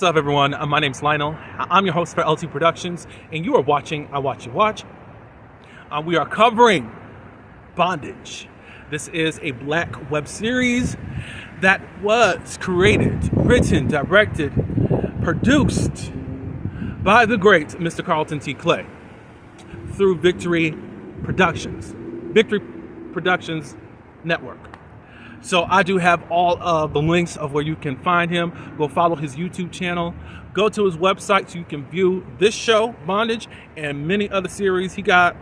What's up, everyone? My name's Lionel. I'm your host for LT Productions, and you are watching I Watch You Watch. We are covering Bondage. This is a black web series that was created, written, directed, produced by the great Mr. Carlton T. Clay through Victory Productions Network. So I do have all of the links of where you can find him. Go follow his YouTube channel. Go to his website so you can view this show, Bondage, and many other series. He got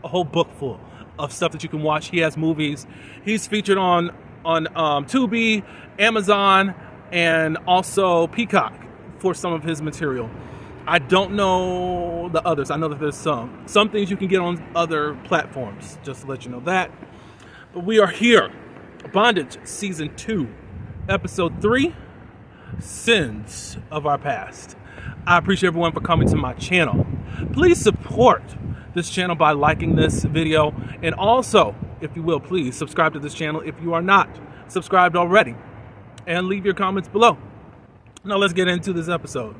a whole book full of stuff that you can watch. He has movies. He's featured on Tubi, Amazon, and also Peacock for some of his material. I don't know the others. I know that there's some things you can get on other platforms, just to let you know that. But we are here. Bondage Season 2, Episode 3, Sins of Our Past. I appreciate everyone for coming to my channel. Please support this channel by liking this video, and also, if you will, please subscribe to this channel if you are not subscribed already, and leave your comments below. Now let's get into this episode.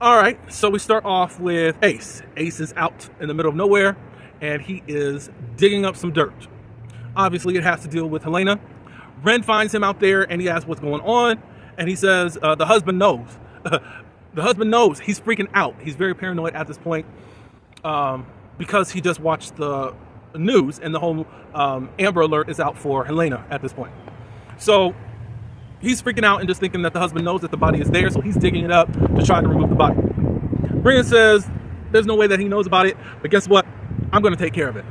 Alright, so we start off with Ace. Ace is out in the middle of nowhere, and he is digging up some dirt. Obviously, it has to deal with Helena. Ren finds him out there, and he asks what's going on. And he says, the husband knows. The husband knows. He's freaking out. He's very paranoid at this point because he just watched the news, and the whole Amber Alert is out for Helena at this point. So he's freaking out and just thinking that the husband knows that the body is there, so he's digging it up to try to remove the body. Brian says there's no way that he knows about it, but guess what? I'm going to take care of it.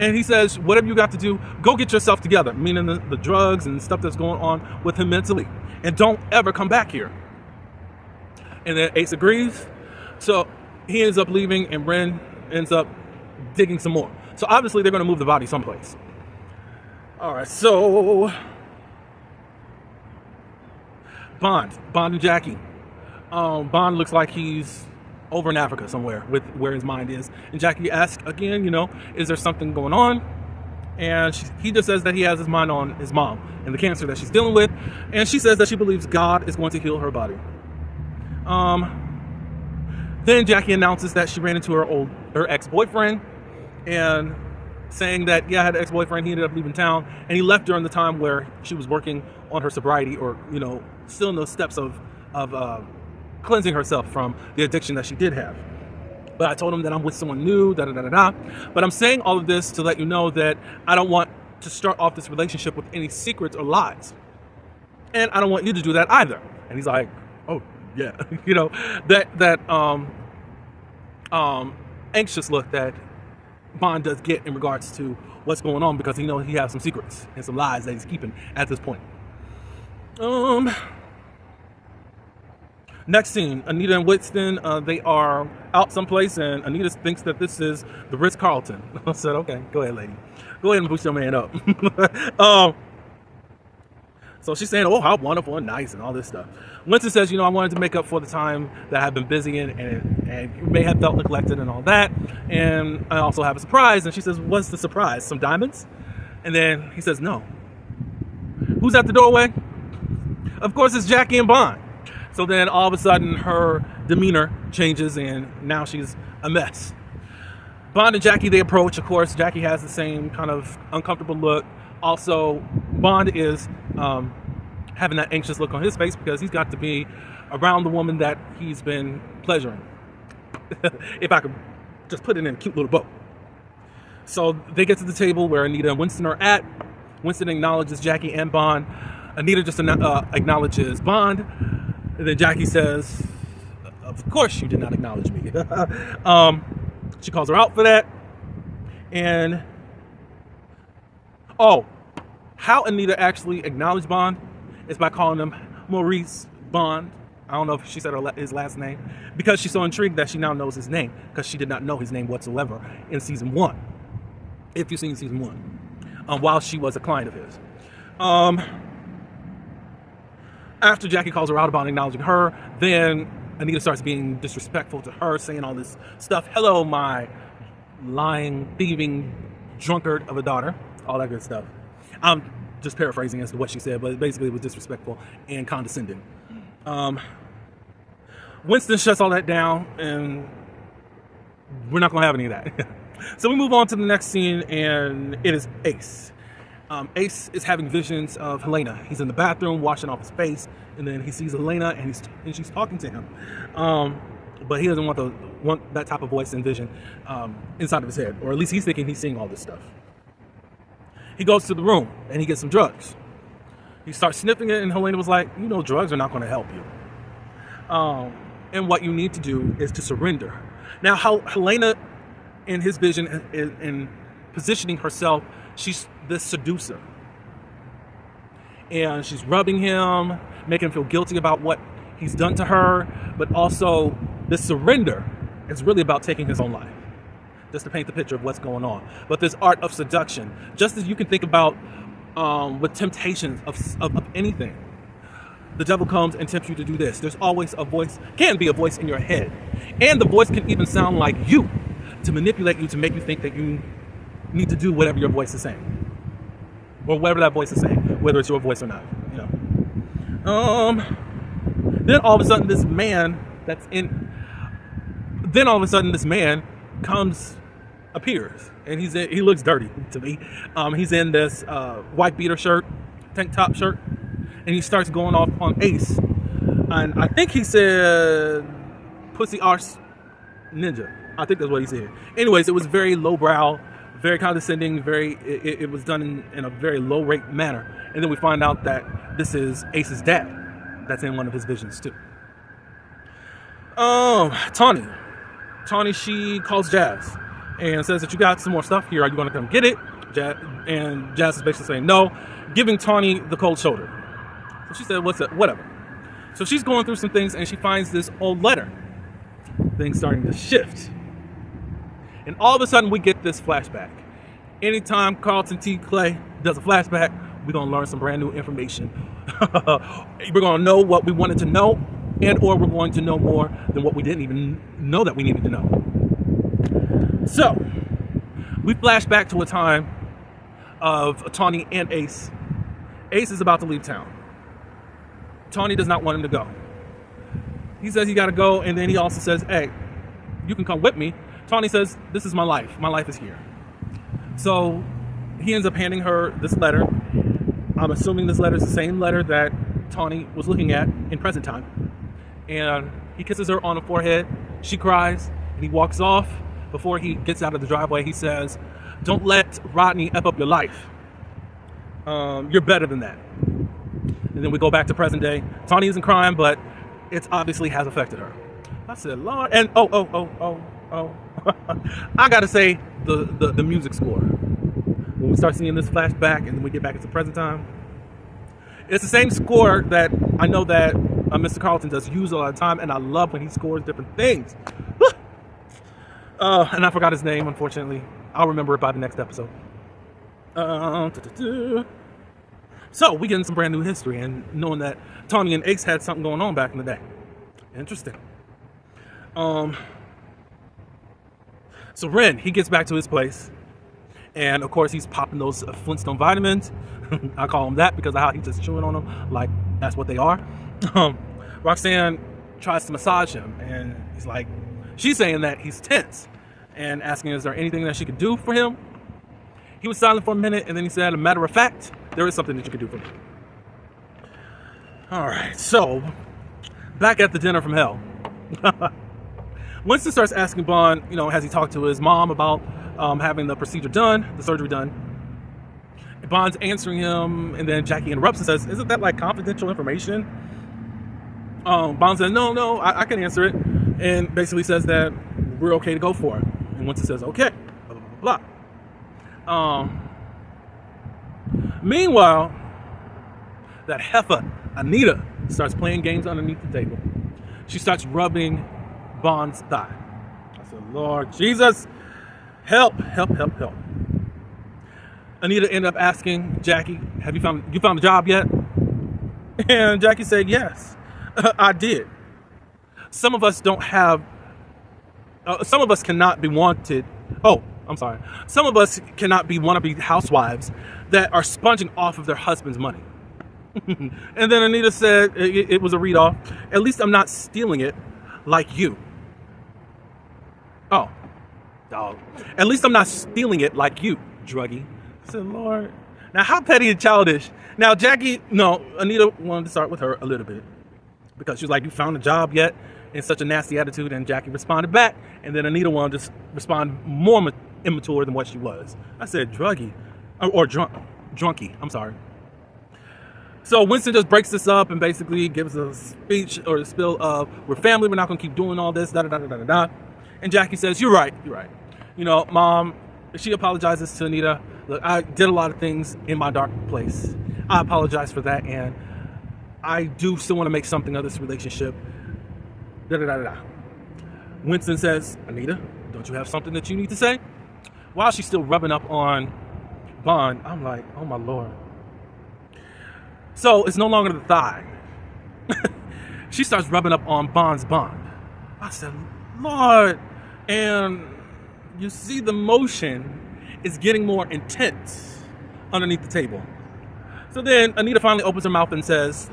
And he says, whatever you got to do, go get yourself together, meaning the drugs and stuff that's going on with him mentally. And don't ever come back here. And then Ace agrees. So he ends up leaving, and Ren ends up digging some more. So obviously they're going to move the body someplace. All right, so Bond and Jackie. Bond looks like he's over in Africa somewhere with where his mind is. And Jackie asks again, is there something going on? And he just says that he has his mind on his mom and the cancer that she's dealing with. And she says that she believes God is going to heal her body. Then Jackie announces that she ran into her ex-boyfriend, and saying that, yeah, I had an ex-boyfriend. He ended up leaving town, and he left during the time where she was working on her sobriety, or, still in those steps of cleansing herself from the addiction that she did have. But I told him that I'm with someone new, da-da-da-da-da. But I'm saying all of this to let you know that I don't want to start off this relationship with any secrets or lies. And I don't want you to do that either. And he's like, oh, yeah. that anxious look that Bond does get in regards to what's going on, because he knows he has some secrets and some lies that he's keeping at this point. Next scene, Anita and Winston, they are out someplace, and Anita thinks that this is the Ritz-Carlton. I said, okay, go ahead, lady. Go ahead and boost your man up. So she's saying, oh, how wonderful and nice and all this stuff. Winston says, I wanted to make up for the time that I've been busy and you may have felt neglected and all that. And I also have a surprise. And she says, what's the surprise? Some diamonds? And then he says, no. Who's at the doorway? Of course, it's Jackie and Bond. So then all of a sudden her demeanor changes, and now she's a mess. Bond and Jackie, they approach. Of course, Jackie has the same kind of uncomfortable look. Also, Bond is having that anxious look on his face because he's got to be around the woman that he's been pleasuring. If I could just put it in a cute little bow. So they get to the table where Anita and Winston are at. Winston acknowledges Jackie and Bond. Anita just acknowledges Bond. And then Jackie says, of course you did not acknowledge me. She calls her out for that. And, how Anita actually acknowledged Bond is by calling him Maurice Bond. I don't know if she said his last name, because she's so intrigued that she now knows his name, because she did not know his name whatsoever in season 1. If you've seen season 1, while she was a client of his. After Jackie calls her out about acknowledging her, then Anita starts being disrespectful to her, saying all this stuff. Hello, my lying, thieving drunkard of a daughter. All that good stuff. just paraphrasing as to what she said, but basically it was disrespectful and condescending. Winston shuts all that down, and we're not going to have any of that. So we move on to the next scene, and it is Ace. Ace is having visions of Helena. He's in the bathroom washing off his face, and then he sees Helena, and she's talking to him. But he doesn't want that type of voice and vision inside of his head, or at least he's thinking he's seeing all this stuff. He goes to the room, and he gets some drugs. He starts sniffing it, and Helena was like, you know, drugs are not going to help you. And what you need to do is to surrender. Now, how Helena, in his vision, in positioning herself, she's this seducer. And she's rubbing him, making him feel guilty about what he's done to her, but also this surrender is really about taking his own life. Just to paint the picture of what's going on. But this art of seduction, just as you can think about with temptations of anything. The devil comes and tempts you to do this. There's always a voice, can be a voice in your head. And the voice can even sound like you, to manipulate you, to make you think that you need to do whatever your voice is saying. Or whatever that voice is saying, whether it's your voice or not. You know. Then all of a sudden this man appears, and he looks dirty to me. He's in this white beater shirt, tank top shirt, and he starts going off on Ace, and I think he said pussy arse ninja. I think that's what he said. Anyways, it was very lowbrow, very condescending, it was done in a very low rate manner. And then we find out that this is Ace's dad. That's in one of his visions too. Tawny, she calls Jazz and says that you got some more stuff here. Are you going to come get it? And Jazz is basically saying no, giving Tawny the cold shoulder. So she said, what's up? Whatever. So she's going through some things, and she finds this old letter. Things starting to shift. And all of a sudden, we get this flashback. Anytime Carlton T. Clay does a flashback, we're going to learn some brand new information. We're going to know what we wanted to know, and or we're going to know more than what we didn't even know that we needed to know. So, we flash back to a time of Tawny and Ace. Ace is about to leave town. Tawny does not want him to go. He says he got to go, and then he also says, hey, you can come with me. Tawny says, this is my life. My life is here. So he ends up handing her this letter. I'm assuming this letter is the same letter that Tawny was looking at in present time. And he kisses her on the forehead. She cries, and he walks off. Before he gets out of the driveway, he says, don't let Rodney F up your life. You're better than that. And then we go back to present day. Tawny isn't crying, but it obviously has affected her. I said, Lord, and I gotta say the music score. When we start seeing this flashback and then we get back into present time, it's the same score that I know that Mr. Carlton does use a lot of time, and I love when he scores different things. And I forgot his name, unfortunately. I'll remember it by the next episode. So we get in some brand new history, and knowing that Tawny and Ace had something going on back in the day. Interesting. So Ren, he gets back to his place, and of course he's popping those Flintstone vitamins. I call them that because of how he's just chewing on them like that's what they are. Roxanne tries to massage him, and he's like, she's saying that he's tense and asking, is there anything that she could do for him? He was silent for a minute, and then he said, a matter of fact, there is something that you could do for me. All right, so back at the dinner from hell. Winston starts asking Bond, has he talked to his mom about having the procedure done, the surgery done? Bond's answering him, and then Jackie interrupts and says, isn't that like confidential information? Bond says, no, I can answer it, and basically says that we're okay to go for it. And Winston says, okay, blah, blah, blah. Meanwhile, that heifer, Anita, starts playing games underneath the table. She starts rubbing Bond's thigh. I said, Lord Jesus, help. Anita ended up asking Jackie, have you found a job yet? And Jackie said, yes, I did. Some of us cannot be wanted. I'm sorry. Some of us cannot be wannabe housewives that are sponging off of their husband's money. And then Anita said, it was a read off, at least I'm not stealing it like you. Oh, dog. At least I'm not stealing it like you, druggie. I said, Lord. Now, how petty and childish. Now, Anita wanted to start with her a little bit. Because she was like, you found a job yet? In such a nasty attitude. And Jackie responded back. And then Anita wanted to respond more immature than what she was. I said, druggie. Or drunkie. I'm sorry. So Winston just breaks this up and basically gives a speech or a spill of, we're family, we're not going to keep doing all this, da-da-da-da-da-da. And Jackie says, you're right. You know, Mom, she apologizes to Anita. Look, I did a lot of things in my dark place. I apologize for that, and I do still want to make something of this relationship. Da-da-da-da-da. Winston says, Anita, don't you have something that you need to say? While she's still rubbing up on Bond, I'm like, oh my Lord. So it's no longer the thigh. She starts rubbing up on Bond's bond. I said, Lord. And you see the motion is getting more intense underneath the table. So then Anita finally opens her mouth and says,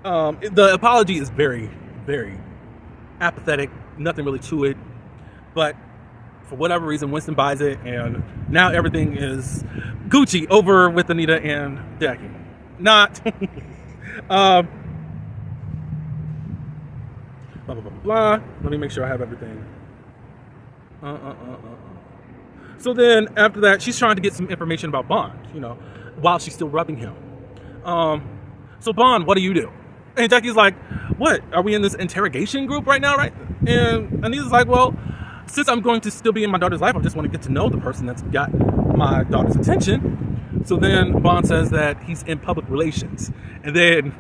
the apology is very, very apathetic. Nothing really to it. But for whatever reason, Winston buys it. And now everything is Gucci over with Anita and Jackie. Not. Blah, blah, blah, blah. Let me make sure I have everything. So then after that, she's trying to get some information about Bond, you know, while she's still rubbing him. So Bond, what do you do? And Jackie's like, what? Are we in this interrogation group right now, right? And Anita's like, well, since I'm going to still be in my daughter's life, I just want to get to know the person that's got my daughter's attention. So then Bond says that he's in public relations. And then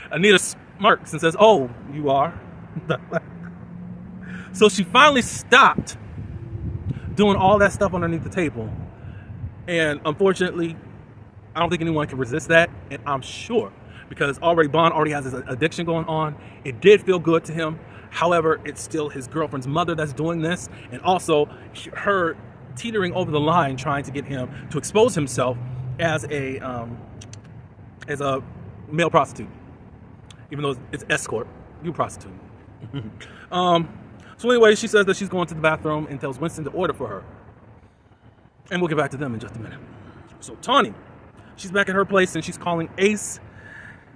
Anita smirks and says, oh, you are? So she finally stopped doing all that stuff underneath the table. And unfortunately, I don't think anyone can resist that. And I'm sure, because Bond already has this addiction going on. It did feel good to him. However, it's still his girlfriend's mother that's doing this. And also her teetering over the line, trying to get him to expose himself as a male prostitute, even though it's escort, you prostitute. So anyway, she says that she's going to the bathroom and tells Winston to order for her, and we'll get back to them in just a minute. So Tawny, she's back at her place and she's calling Ace,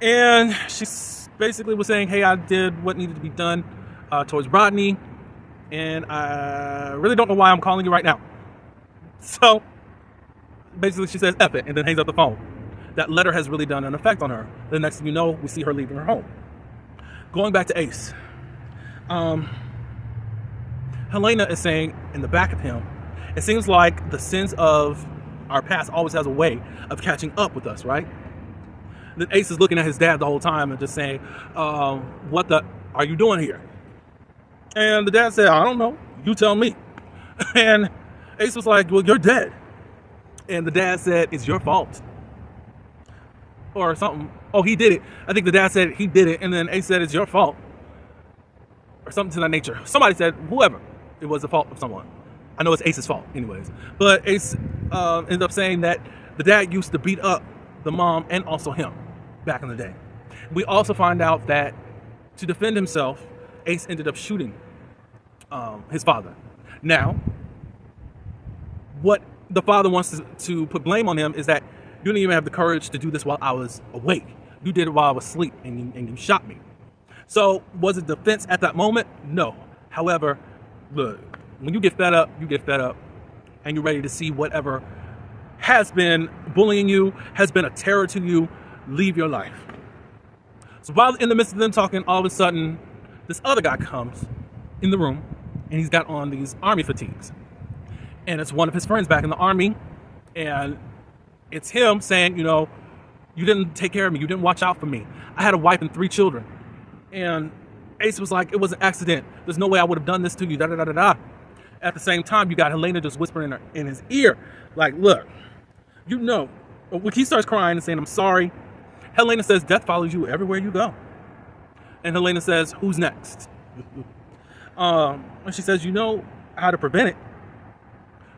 and she's basically was saying, hey, I did what needed to be done towards Rodney, and I really don't know why I'm calling you right now. So basically she says F it and then hangs up the phone. That letter has really done an effect on her. The next thing you know, we see her leaving her home. Going back to Ace, Helena is saying in the back of him, it seems like the sins of our past always has a way of catching up with us, right? Then Ace is looking at his dad the whole time and just saying, what the are you doing here? And the dad said, I don't know, you tell me. And Ace was like, well, you're dead. And the dad said, it's your fault. Or something. Oh, he did it. I think the dad said he did it. And then Ace said, it's your fault. Or something to that nature. Somebody said, whoever. It was the fault of someone. I know it's Ace's fault anyways. But Ace ended up saying that the dad used to beat up the mom and also him back in the day. We also find out that to defend himself, Ace ended up shooting his father. Now, what the father wants to put blame on him is that you didn't even have the courage to do this while I was awake. You did it while I was asleep and you shot me. So was it defense at that moment? No. However, look, when you get fed up, and you're ready to see whatever has been bullying you, has been a terror to you, leave your life. So while in the midst of them talking, all of a sudden, this other guy comes in the room and he's got on these army fatigues. And it's one of his friends back in the army. And it's him saying, you know, you didn't take care of me. You didn't watch out for me. I had a wife and 3 children. And Ace was like, it was an accident. There's no way I would have done this to you. Da, da, da, da, da. At the same time, you got Helena just whispering in his ear. Like, look, you know. When he starts crying and saying, I'm sorry. Helena says, death follows you everywhere you go. And Helena says, who's next? And she says, you know how to prevent it.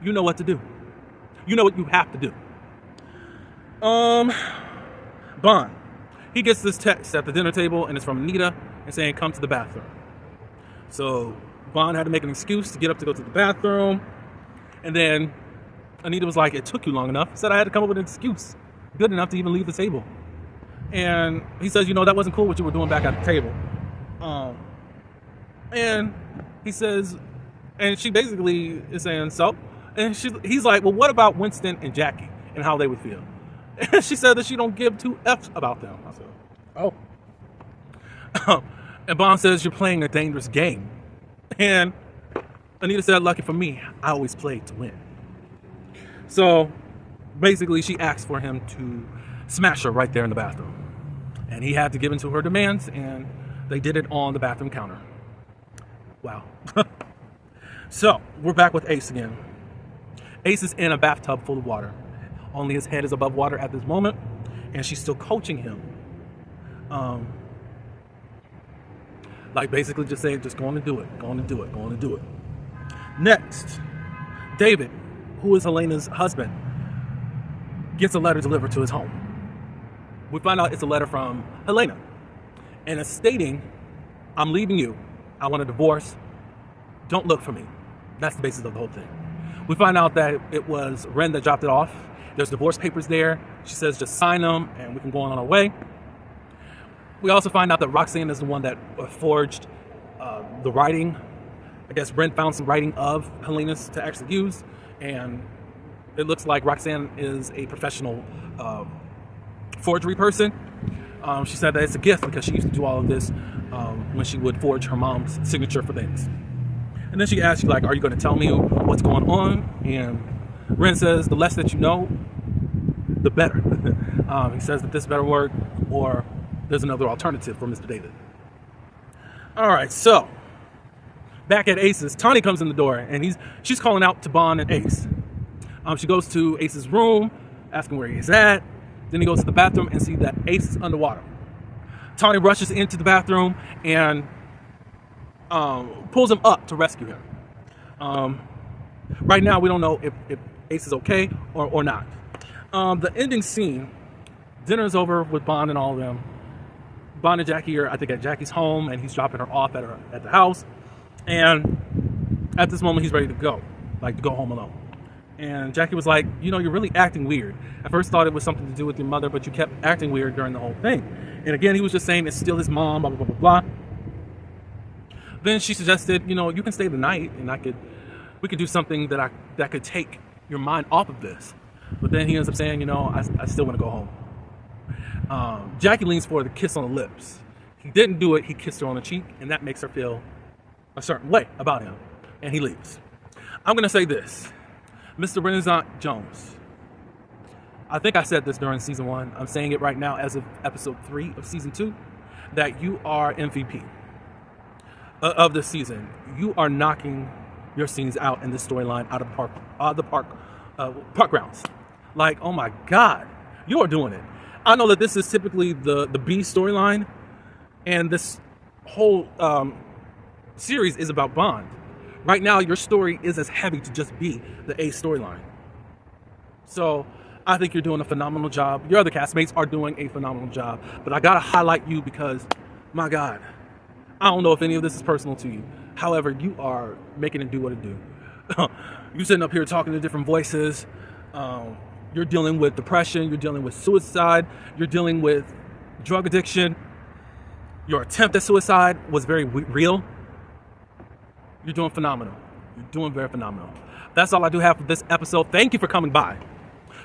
You know what to do. You know what you have to do. Bond. He gets this text at the dinner table, and it's from Anita, and saying, come to the bathroom. So Bond had to make an excuse to get up to go to the bathroom. And then Anita was like, it took you long enough. Said I had to come up with an excuse good enough to even leave the table. And he says, that wasn't cool what you were doing back at the table. And he says, and she basically is saying, so? And he's like, well, what about Winston and Jackie and how they would feel? And she said that she don't give two F's about them. I said, oh. And Bond says, you're playing a dangerous game. And Anita said, lucky for me, I always played to win. So basically she asked for him to smash her right there in the bathroom. And he had to give in to her demands, and they did it on the bathroom counter. Wow. So we're back with Ace again. Ace is in a bathtub full of water. Only his head is above water at this moment, and she's still coaching him. Like basically just saying, just go on and do it, go on and do it, go on and do it. Next, David, who is Helena's husband, gets a letter delivered to his home. We find out it's a letter from Helena, and it's stating, I'm leaving you. I want a divorce. Don't look for me. That's the basis of the whole thing. We find out that it was Ren that dropped it off. There's divorce papers there. She says just sign them and we can go on our way. We also find out that Roxanne is the one that forged the writing. I guess Ren found some writing of Helena's to actually use, and it looks like Roxanne is a professional forgery person. She said that it's a gift because she used to do all of this when she would forge her mom's signature for things. And then she asks, like, are you going to tell me what's going on? And Ren says, the less that you know, the better. He says that this better work, or there's another alternative for Mr. David. All right, so back at Ace's, Tawny comes in the door, and she's calling out to Bond and Ace. She goes to Ace's room, asking where he's at. Then he goes to the bathroom and sees that Ace is underwater. Tawny rushes into the bathroom and pulls him up to rescue him. Right now, we don't know if Ace is okay or not. The ending scene, dinner's over with Bond and all of them. Bond and Jackie are, I think, at Jackie's home, and he's dropping her off at the house. And at this moment, he's ready to go home alone. And Jackie was like, you're really acting weird. I first thought it was something to do with your mother, but you kept acting weird during the whole thing. And again, he was just saying it's still his mom, blah, blah, blah, blah, blah. Then she suggested, you can stay the night, and we could do something that could take your mind off of this. But then he ends up saying, I still want to go home. Jackie leans forward to kiss on the lips. He didn't do it. He kissed her on the cheek, and that makes her feel a certain way about him. And he leaves. I'm going to say this. Mr. Renaissance Jones. I think I said this during season 1. I'm saying it right now as of episode 3 of season 2, that you are MVP of this season. You are knocking your scenes out in this storyline out of the park grounds. Like, oh my God, you are doing it. I know that this is typically the B storyline, and this whole series is about Bond. Right now, your story is as heavy to just be the A storyline. So I think you're doing a phenomenal job. Your other castmates are doing a phenomenal job. But I got to highlight you because, my God, I don't know if any of this is personal to you. However, you are making it do what it do. You're sitting up here talking to different voices. You're dealing with depression. You're dealing with suicide. You're dealing with drug addiction. Your attempt at suicide was very real. You're doing phenomenal. You're doing very phenomenal. That's all I do have for this episode. Thank you for coming by.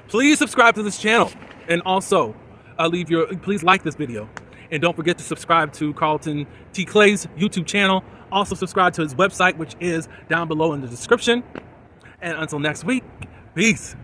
Please subscribe to this channel. And also, please like this video. And don't forget to subscribe to Carlton T. Clay's YouTube channel. Also subscribe to his website, which is down below in the description. And until next week, peace.